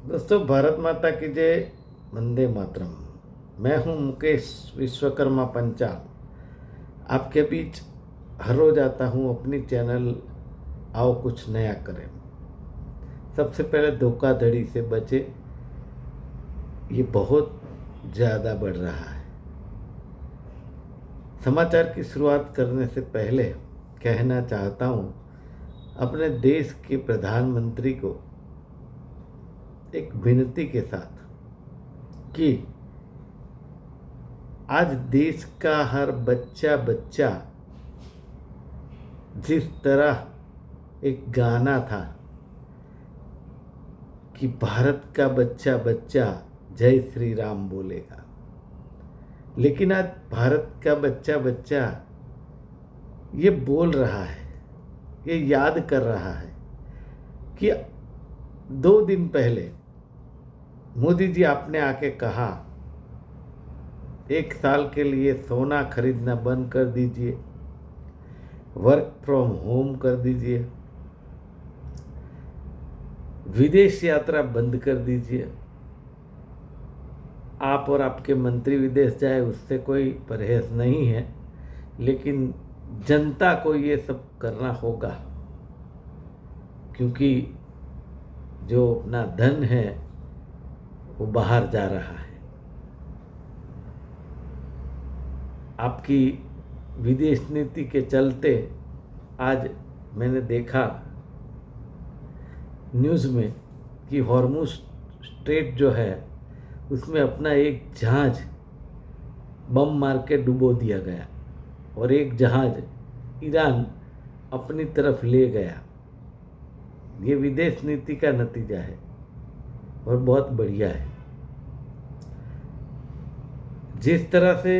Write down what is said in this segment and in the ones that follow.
दोस्तों, भारत माता की जय। वंदे मातरम। मैं हूं मुकेश विश्वकर्मा पंचाल। आपके बीच हर रोज आता हूं अपनी चैनल आओ कुछ नया करें। सबसे पहले धोखाधड़ी से बचे, ये बहुत ज़्यादा बढ़ रहा है। समाचार की शुरुआत करने से पहले कहना चाहता हूं अपने देश के प्रधानमंत्री को एक विनती के साथ कि आज देश का हर बच्चा बच्चा, जिस तरह एक गाना था कि भारत का बच्चा बच्चा जय श्री राम बोलेगा, लेकिन आज भारत का बच्चा बच्चा ये बोल रहा है, ये याद कर रहा है कि 2 दिन पहले मोदी जी आपने आके कहा 1 साल के लिए सोना खरीदना बंद कर दीजिए, वर्क फ्रॉम होम कर दीजिए, विदेश यात्रा बंद कर दीजिए। आप और आपके मंत्री विदेश जाए उससे कोई परहेज नहीं है, लेकिन जनता को ये सब करना होगा, क्योंकि जो अपना धन है वो बाहर जा रहा है। आपकी विदेश नीति के चलते आज मैंने देखा न्यूज़ में कि हॉर्मुज स्ट्रेट जो है उसमें अपना एक जहाज बम मार के डुबो दिया गया और एक जहाज ईरान अपनी तरफ ले गया। ये विदेश नीति का नतीजा है और बहुत बढ़िया है। जिस तरह से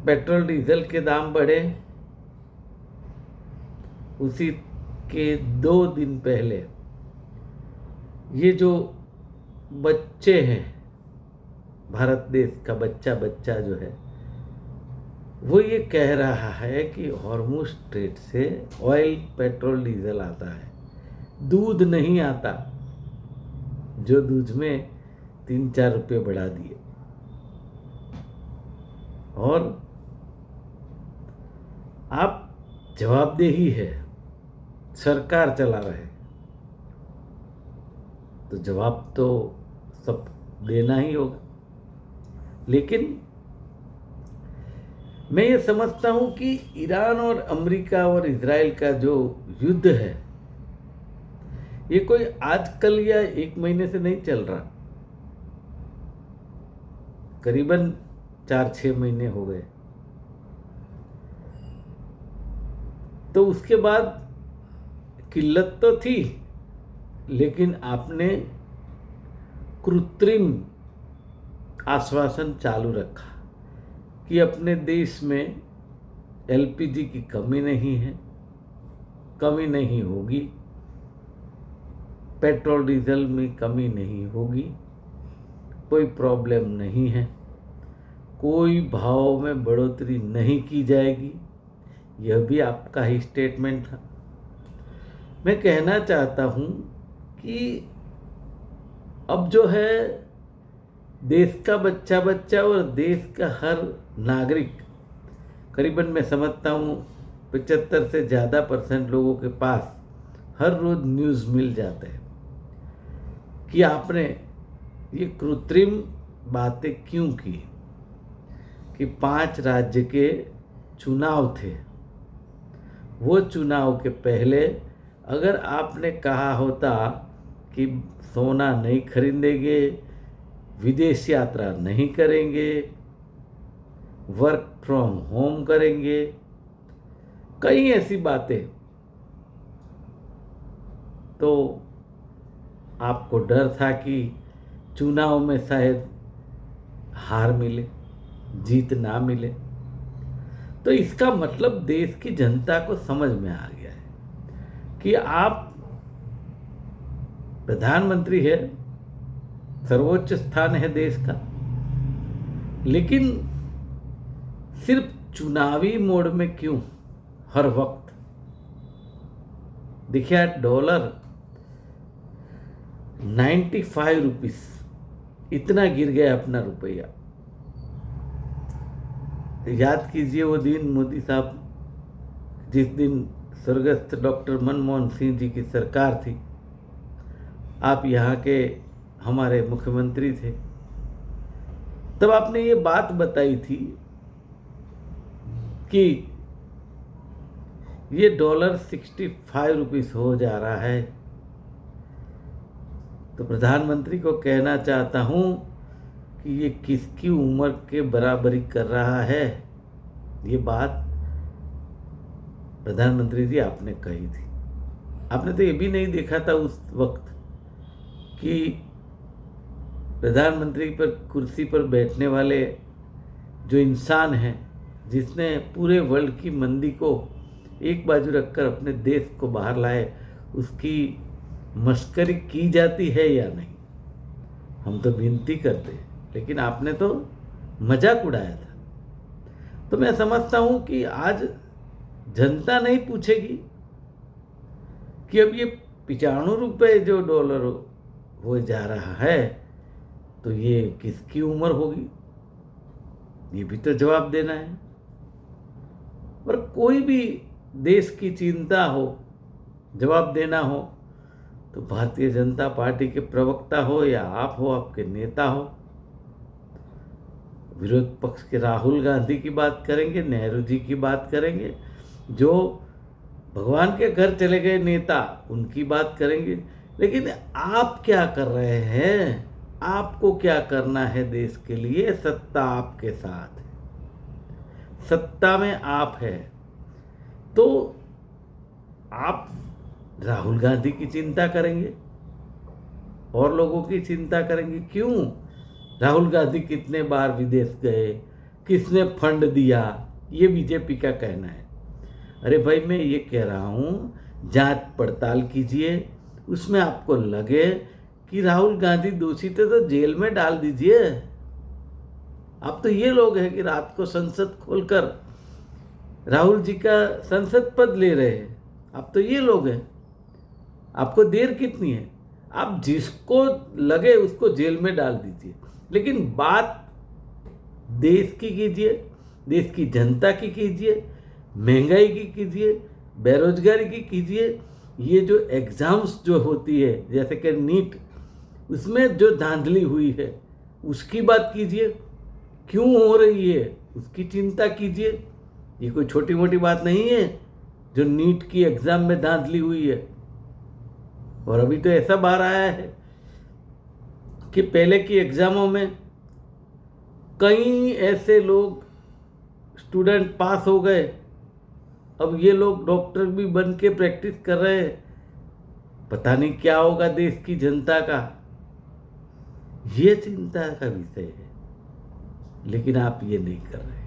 पेट्रोल डीजल के दाम बढ़े, उसी के 2 दिन पहले ये जो बच्चे हैं, भारत देश का बच्चा बच्चा जो है वो ये कह रहा है कि हॉर्मुज स्ट्रेट से ऑयल पेट्रोल डीजल आता है, दूध नहीं आता, जो दूध में 3-4 रुपये बढ़ा दिए। और आप जवाबदेही है, सरकार चला रहे तो जवाब तो सब देना ही होगा। लेकिन मैं ये समझता हूं कि ईरान और अमेरिका और इजराइल का जो युद्ध है ये कोई आजकल या 1 महीने से नहीं चल रहा, करीबन 4-6 महीने हो गए। तो उसके बाद किल्लत तो थी, लेकिन आपने कृत्रिम आश्वासन चालू रखा कि अपने देश में एलपीजी की कमी नहीं है, कमी नहीं होगी, पेट्रोल डीजल में कमी नहीं होगी, कोई प्रॉब्लम नहीं है, कोई भाव में बढ़ोतरी नहीं की जाएगी। यह भी आपका ही स्टेटमेंट था। मैं कहना चाहता हूं कि अब जो है देश का बच्चा बच्चा और देश का हर नागरिक, करीबन मैं समझता हूं 75 से ज़्यादा % लोगों के पास हर रोज़ न्यूज़ मिल जाते हैं कि आपने ये कृत्रिम बातें क्यों की कि 5 राज्य के चुनाव थे। वो चुनाव के पहले अगर आपने कहा होता कि सोना नहीं खरीदेंगे, विदेश यात्रा नहीं करेंगे, वर्क फ्रॉम होम करेंगे, कई ऐसी बातें, तो आपको डर था कि चुनाव में शायद हार मिले, जीत ना मिले। तो इसका मतलब देश की जनता को समझ में आ गया है कि आप प्रधानमंत्री है, सर्वोच्च स्थान है देश का, लेकिन सिर्फ चुनावी मोड में क्यों हर वक्त। देखिए डॉलर ₹95 इतना गिर गया अपना रुपया। याद कीजिए वो दिन मोदी साहब, जिस दिन स्वर्गस्थ डॉक्टर मनमोहन सिंह जी की सरकार थी, आप यहाँ के हमारे मुख्यमंत्री थे। तब आपने ये बात बताई थी कि ये $65 हो जा रहा है। तो प्रधानमंत्री को कहना चाहता हूँ कि ये किसकी उम्र के बराबरी कर रहा है। ये बात प्रधानमंत्री जी आपने कही थी। आपने तो ये भी नहीं देखा था उस वक्त कि प्रधानमंत्री पर कुर्सी पर बैठने वाले जो इंसान हैं, जिसने पूरे वर्ल्ड की मंदी को एक बाजू रखकर अपने देश को बाहर लाए, उसकी मस्करी की जाती है या नहीं। हम तो विनती करते हैं, लेकिन आपने तो मजाक उड़ाया था। तो मैं समझता हूं कि आज जनता नहीं पूछेगी कि अब ये ₹95 जो डॉलर हो जा रहा है, तो ये किसकी उम्र होगी, ये भी तो जवाब देना है। और कोई भी देश की चिंता हो, जवाब देना हो, तो भारतीय जनता पार्टी के प्रवक्ता हो या आप हो, आपके नेता हो, विरोध पक्ष के राहुल गांधी की बात करेंगे, नेहरू जी की बात करेंगे, जो भगवान के घर चले गए नेता, उनकी बात करेंगे। लेकिन आप क्या कर रहे हैं? आपको क्या करना है देश के लिए? सत्ता आपके साथ है, सत्ता में आप है, तो आप राहुल गांधी की चिंता करेंगे और लोगों की चिंता करेंगे। क्यों? राहुल गांधी कितने बार विदेश गए, किसने फंड दिया, ये बीजेपी का कहना है। अरे भाई, मैं ये कह रहा हूँ, जांच पड़ताल कीजिए, उसमें आपको लगे कि राहुल गांधी दोषी थे तो जेल में डाल दीजिए। अब तो ये लोग हैं कि रात को संसद खोलकर राहुल जी का संसद पद ले रहे हैं। अब तो ये लोग हैं। आपको देर कितनी है? आप जिसको लगे उसको जेल में डाल दीजिए, लेकिन बात देश की कीजिए, देश की जनता की कीजिए, महंगाई की कीजिए, बेरोजगारी की कीजिए। ये जो एग्ज़ाम्स जो होती है, जैसे कि नीट, उसमें जो धांधली हुई है उसकी बात कीजिए, क्यों हो रही है उसकी चिंता कीजिए। ये कोई छोटी मोटी बात नहीं है जो नीट की एग्ज़ाम में धांधली हुई है। और अभी तो ऐसा बाहर आया है कि पहले की एग्ज़ामों में कई ऐसे लोग स्टूडेंट पास हो गए, अब ये लोग डॉक्टर भी बन के प्रैक्टिस कर रहे हैं। पता नहीं क्या होगा देश की जनता का, ये चिंता का विषय है, लेकिन आप ये नहीं कर रहे।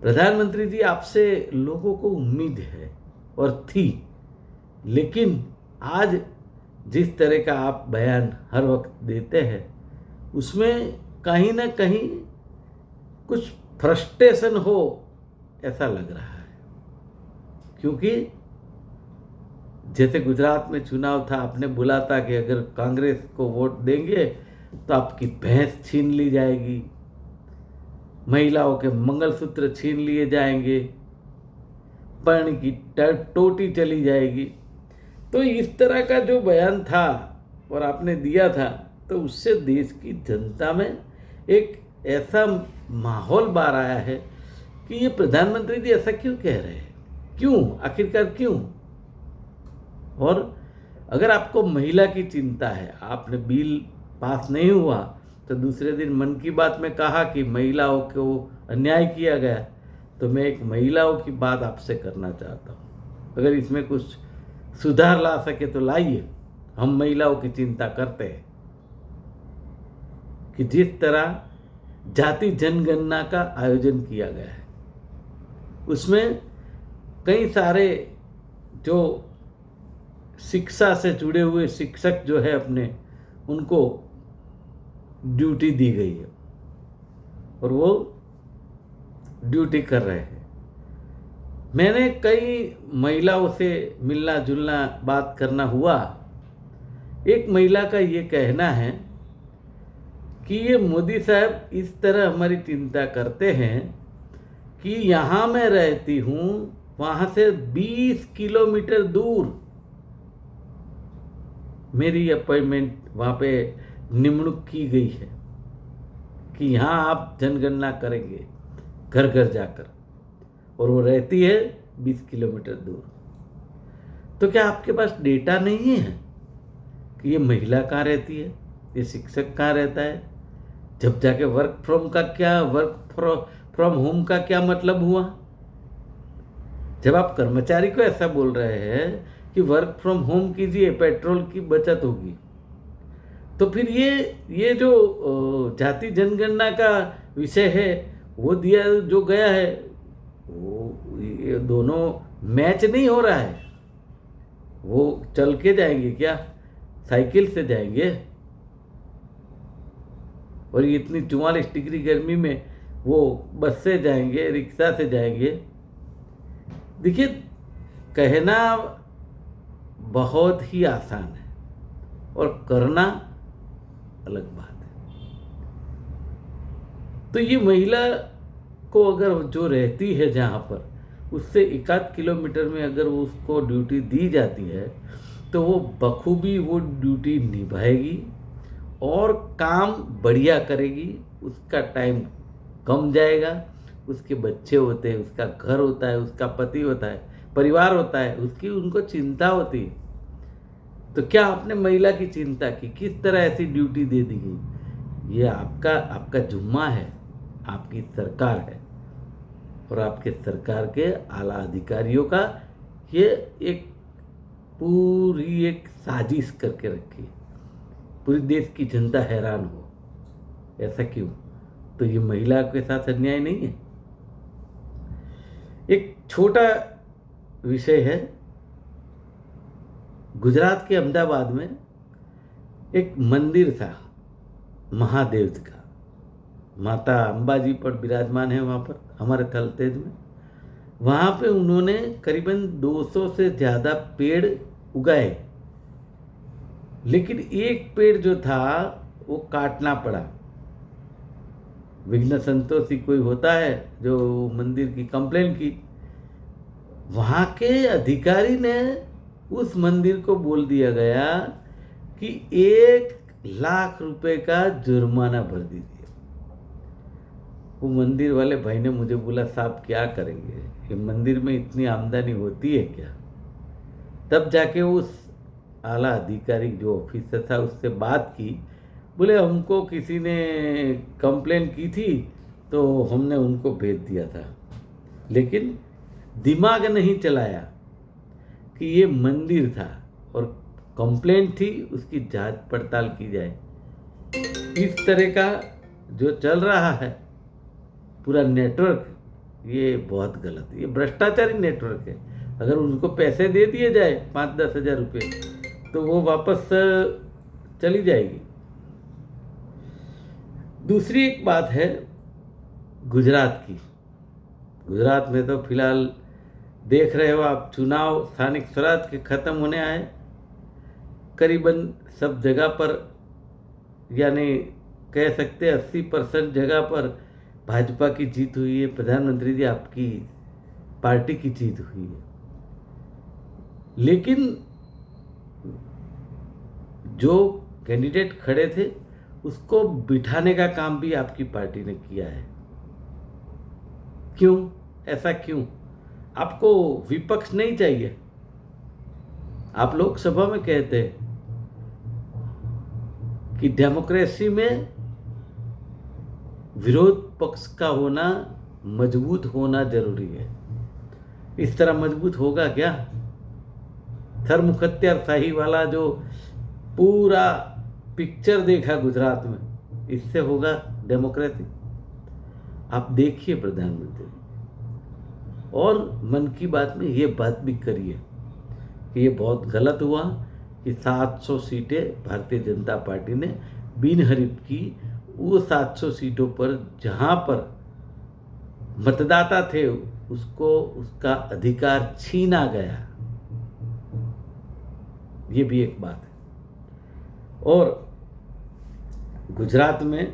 प्रधानमंत्री जी, आपसे लोगों को उम्मीद है और थी, लेकिन आज जिस तरह का आप बयान हर वक्त देते हैं, उसमें कहीं ना कहीं कुछ फ्रस्ट्रेशन हो ऐसा लग रहा है। क्योंकि जैसे गुजरात में चुनाव था, आपने बोला था कि अगर कांग्रेस को वोट देंगे तो आपकी भैंस छीन ली जाएगी, महिलाओं के मंगलसूत्र छीन लिए जाएंगे, पर्ण की टोटी चली जाएगी। तो इस तरह का जो बयान था और आपने दिया था, तो उससे देश की जनता में एक ऐसा माहौल बाहर आया है कि ये प्रधानमंत्री जी ऐसा क्यों कह रहे हैं, क्यों, आखिरकार क्यों। और अगर आपको महिला की चिंता है, आपने बिल पास नहीं हुआ तो दूसरे दिन मन की बात में कहा कि महिलाओं को अन्याय किया गया, तो मैं एक महिलाओं की बात आपसे करना चाहता हूँ। अगर इसमें कुछ सुधार ला सके तो लाइए। हम महिलाओं की चिंता करते हैं कि जिस तरह जाति जनगणना का आयोजन किया गया है, उसमें कई सारे जो शिक्षा से जुड़े हुए शिक्षक जो है अपने, उनको ड्यूटी दी गई है और वो ड्यूटी कर रहे हैं। मैंने कई महिलाओं से मिलना जुलना बात करना हुआ, एक महिला का ये कहना है कि ये मोदी साहब इस तरह हमारी चिंता करते हैं कि यहाँ मैं रहती हूँ, वहाँ से 20 किलोमीटर दूर मेरी अपॉइंटमेंट वहाँ पे निमणूक की गई है कि यहाँ आप जनगणना करेंगे घर घर जाकर, और वो रहती है 20 किलोमीटर दूर। तो क्या आपके पास डेटा नहीं है कि ये महिला कहाँ रहती है, ये शिक्षक कहाँ रहता है? जब जाके वर्क फ्रॉम होम का क्या मतलब हुआ? जब आप कर्मचारी को ऐसा बोल रहे हैं कि वर्क फ्रॉम होम कीजिए, पेट्रोल की बचत होगी, तो फिर ये जो जाति जनगणना का विषय है वो दिया जो गया है, वो ये दोनों मैच नहीं हो रहा है। वो चल के जाएंगे क्या? साइकिल से जाएंगे? और ये इतनी 44 डिग्री गर्मी में वो बस से जाएंगे, रिक्शा से जाएंगे? देखिए, कहना बहुत ही आसान है और करना अलग बात है। तो ये महिला को अगर जो रहती है जहाँ पर, उससे 1-8 किलोमीटर में अगर वो उसको ड्यूटी दी जाती है तो वो बखूबी वो ड्यूटी निभाएगी और काम बढ़िया करेगी। उसका टाइम कम जाएगा, उसके बच्चे होते हैं, उसका घर होता है, उसका पति होता है, परिवार होता है, उसकी उनको चिंता होती है। तो क्या आपने महिला की चिंता की? किस तरह ऐसी ड्यूटी दे दी गई? ये आपका जुम्मा है, आपकी सरकार है, और आपके सरकार के आला अधिकारियों का ये एक पूरी एक साजिश करके रखी है। पूरी देश की जनता हैरान हो। ऐसा क्यों? तो ये महिला के साथ अन्याय नहीं है? एक छोटा विषय है। गुजरात के अहमदाबाद में एक मंदिर था महादेव का, माता अंबाजी पर विराजमान है वहाँ पर, हमारे थलतेज में। वहाँ पे उन्होंने करीबन 200 से ज़्यादा पेड़ उगाए, लेकिन एक पेड़ जो था वो काटना पड़ा। विघ्न संतोषी कोई होता है जो मंदिर की कंप्लेन की, वहाँ के अधिकारी ने उस मंदिर को बोल दिया गया कि 1,00,000 रुपए का जुर्माना भर दीजिए। वो मंदिर वाले भाई ने मुझे बोला, साहब क्या करेंगे, ये मंदिर में इतनी आमदनी होती है क्या? तब जाके उस आला अधिकारी जो ऑफिसर था उससे बात की, बोले हमको किसी ने कंप्लेन की थी तो हमने उनको भेज दिया था, लेकिन दिमाग नहीं चलाया कि ये मंदिर था और कंप्लेंट थी, उसकी जांच पड़ताल की जाए। इस तरह का जो चल रहा है पूरा नेटवर्क, ये बहुत गलत है, ये भ्रष्टाचारी नेटवर्क है। अगर उनको पैसे दे दिए जाए 5-10 हज़ार रुपये तो वो वापस चली जाएगी। दूसरी एक बात है गुजरात की। गुजरात में तो फिलहाल देख रहे हो आप, चुनाव स्थानिक स्वराज के ख़त्म होने आए। करीबन सब जगह पर, यानी कह सकते 80% जगह पर भाजपा की जीत हुई है। प्रधानमंत्री जी, आपकी पार्टी की जीत हुई है। लेकिन जो कैंडिडेट खड़े थे उसको बिठाने का काम भी आपकी पार्टी ने किया है। क्यों? ऐसा क्यों? आपको विपक्ष नहीं चाहिए? आप लोकसभा में कहते हैं कि डेमोक्रेसी में विरोध पक्ष का होना, मजबूत होना जरूरी है। इस तरह मजबूत होगा क्या? धर्मखत्यारशाही वाला जो पूरा पिक्चर देखा गुजरात में, इससे होगा डेमोक्रेसी? आप देखिए प्रधानमंत्री, और मन की बात में ये बात भी करिए कि ये बहुत गलत हुआ कि 700 सीटें भारतीय जनता पार्टी ने बिनहरिफ की। वो 700 सीटों पर जहाँ पर मतदाता थे उसको उसका अधिकार छीना गया। ये भी एक बात है। और गुजरात में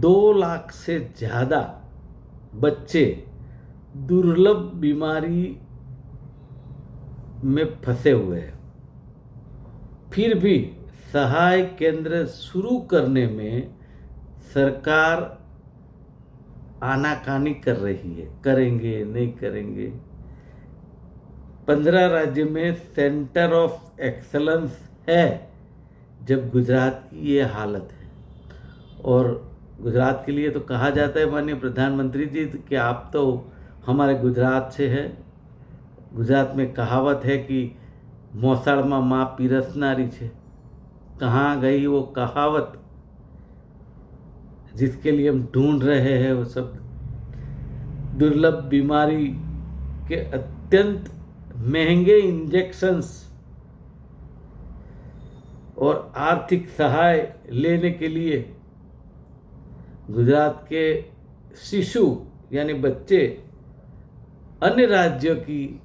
2 लाख से ज़्यादा बच्चे दुर्लभ बीमारी में फंसे हुए हैं। फिर भी सहाय केंद्र शुरू करने में सरकार आनाकानी कर रही है, करेंगे नहीं करेंगे। 15 राज्य में सेंटर ऑफ एक्सलेंस है, जब गुजरात की ये हालत है। और गुजरात के लिए तो कहा जाता है माननीय प्रधानमंत्री जी कि आप तो हमारे गुजरात से हैं। गुजरात में कहावत है कि मोसाळमा माँ पीरसनारी छे। कहाँ गई वो कहावत जिसके लिए हम ढूंढ रहे हैं वो शब्द? दुर्लभ बीमारी के अत्यंत महंगे इंजेक्शंस और आर्थिक सहाय लेने के लिए गुजरात के शिशु यानी बच्चे अन्य राज्यों की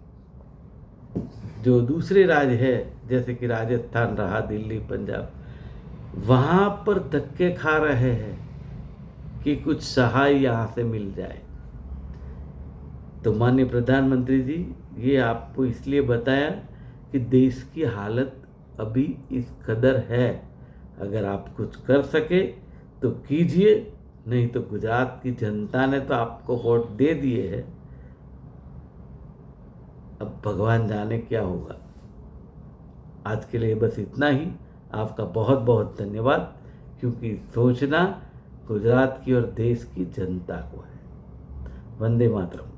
जो दूसरे राज्य है जैसे कि राजस्थान रहा, दिल्ली, पंजाब, वहाँ पर धक्के खा रहे हैं कि कुछ सहाय यहाँ से मिल जाए। तो माननीय प्रधानमंत्री जी, ये आपको इसलिए बताया कि देश की हालत अभी इस कदर है। अगर आप कुछ कर सके तो कीजिए, नहीं तो गुजरात की जनता ने तो आपको वोट दे दिए है, अब भगवान जाने क्या होगा। आज के लिए बस इतना ही। आपका बहुत बहुत धन्यवाद, क्योंकि सोचना गुजरात की और देश की जनता को है। वंदे मातरम।